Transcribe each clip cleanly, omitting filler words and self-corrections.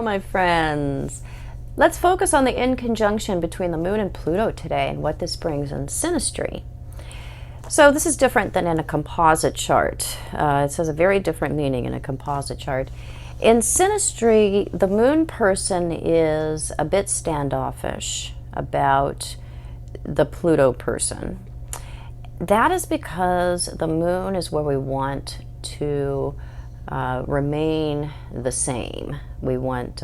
my friends. Let's focus on the inconjunction between the Moon and Pluto today and what this brings in synastry. So this is different than in a composite chart. It has a very different meaning in a composite chart. In synastry, the Moon person is a bit standoffish about the Pluto person. That is because the Moon is where we want to remain the same. We want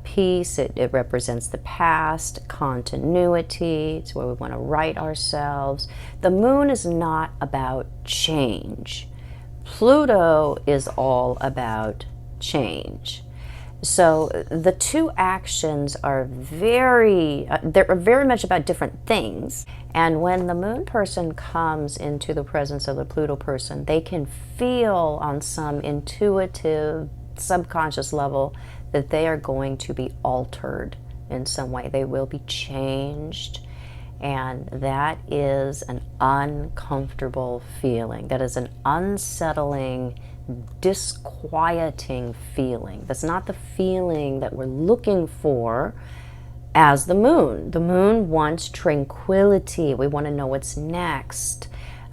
peace. It represents the past, continuity. It's where we want to right ourselves. The Moon is not about change. Pluto is all about change. So the two actions are they're very much about different things. And when the Moon person comes into the presence of the Pluto person, they can feel on some intuitive, subconscious level that they are going to be altered in some way. They will be changed. And that is an uncomfortable feeling. That is an unsettling, disquieting feeling. That's not the feeling that we're looking for as the Moon. The Moon wants tranquility. We want to know what's next.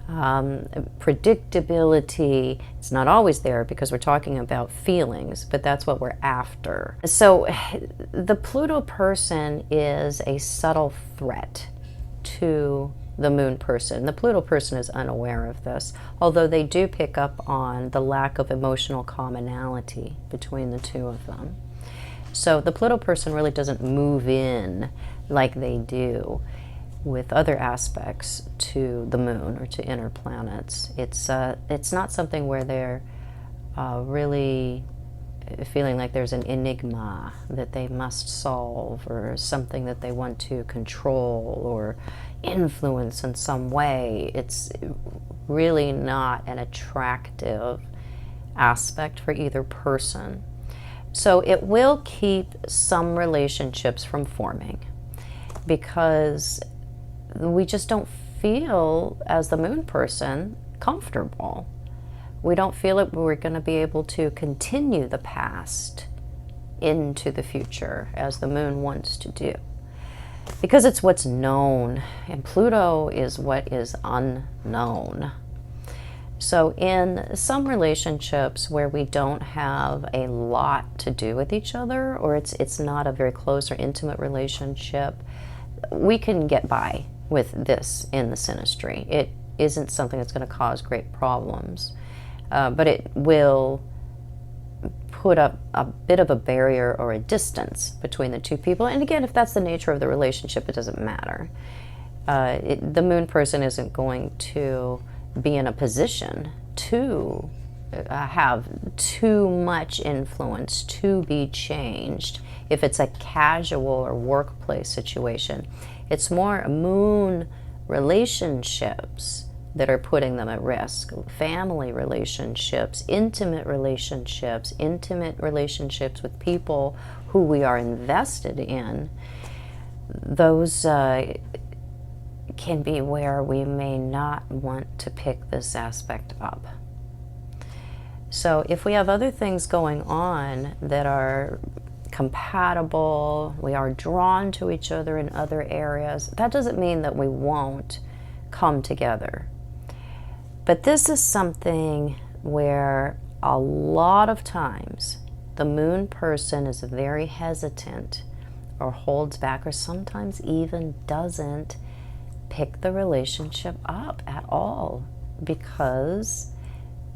Predictability. It's not always there because we're talking about feelings, but that's what we're after. So the Pluto person is a subtle threat to the Moon person. The Pluto person is unaware of this, although they do pick up on the lack of emotional commonality between the two of them. So the Pluto person really doesn't move in like they do with other aspects to the Moon or to inner planets. It's not something where they're really feeling like there's an enigma that they must solve, or something that they want to control or influence in some way. It's really not an attractive aspect for either person. So it will keep some relationships from forming because we just don't feel, as the Moon person, comfortable. We don't feel that we're going to be able to continue the past into the future as the Moon wants to do, because it's what's known, and Pluto is what is unknown. So in some relationships where we don't have a lot to do with each other, or it's not a very close or intimate relationship, we can get by with this in the synastry. It isn't something that's going to cause great problems. But it will put up a bit of a barrier or a distance between the two people. And again, if that's the nature of the relationship, it doesn't matter. The Moon person isn't going to be in a position to have too much influence, to be changed, if it's a casual or workplace situation. It's more Moon relationships that are putting them at risk. Family relationships, intimate relationships with people who we are invested in. Those can be where we may not want to pick this aspect up. So if we have other things going on that are compatible, we are drawn to each other in other areas, that doesn't mean that we won't come together. But this is something where a lot of times the Moon person is very hesitant or holds back, or sometimes even doesn't pick the relationship up at all, because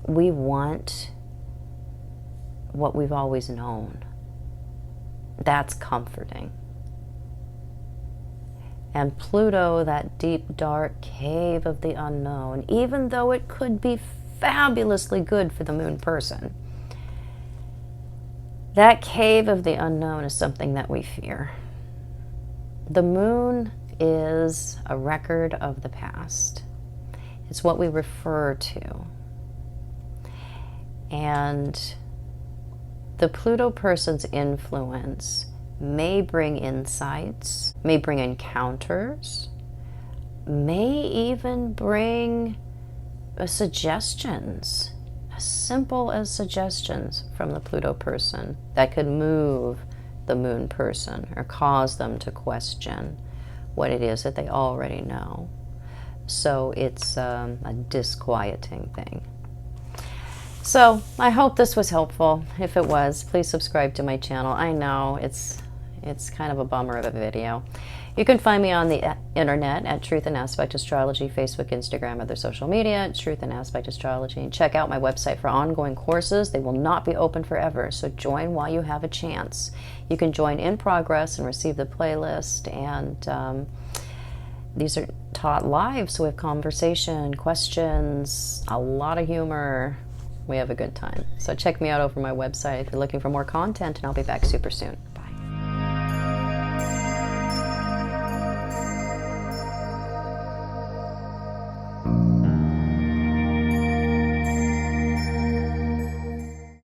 we want what we've always known. That's comforting. And Pluto, that deep, dark cave of the unknown, even though it could be fabulously good for the Moon person, that cave of the unknown is something that we fear. The Moon is a record of the past. It's what we refer to. And the Pluto person's influence may bring insights, may bring encounters, may even bring suggestions, simple as suggestions from the Pluto person that could move the Moon person or cause them to question what it is that they already know. So it's a disquieting thing. So I hope this was helpful. If it was, please subscribe to my channel. I know it's kind of a bummer of a video. You can find me on the internet at Truth and Aspect Astrology, Facebook, Instagram, other social media, Truth and Aspect Astrology. And check out my website for ongoing courses. They will not be open forever, so join while you have a chance. You can join in progress and receive the playlist. And these are taught live, so we have conversation, questions, a lot of humor. We have a good time. So check me out over my website if you're looking for more content, and I'll be back super soon.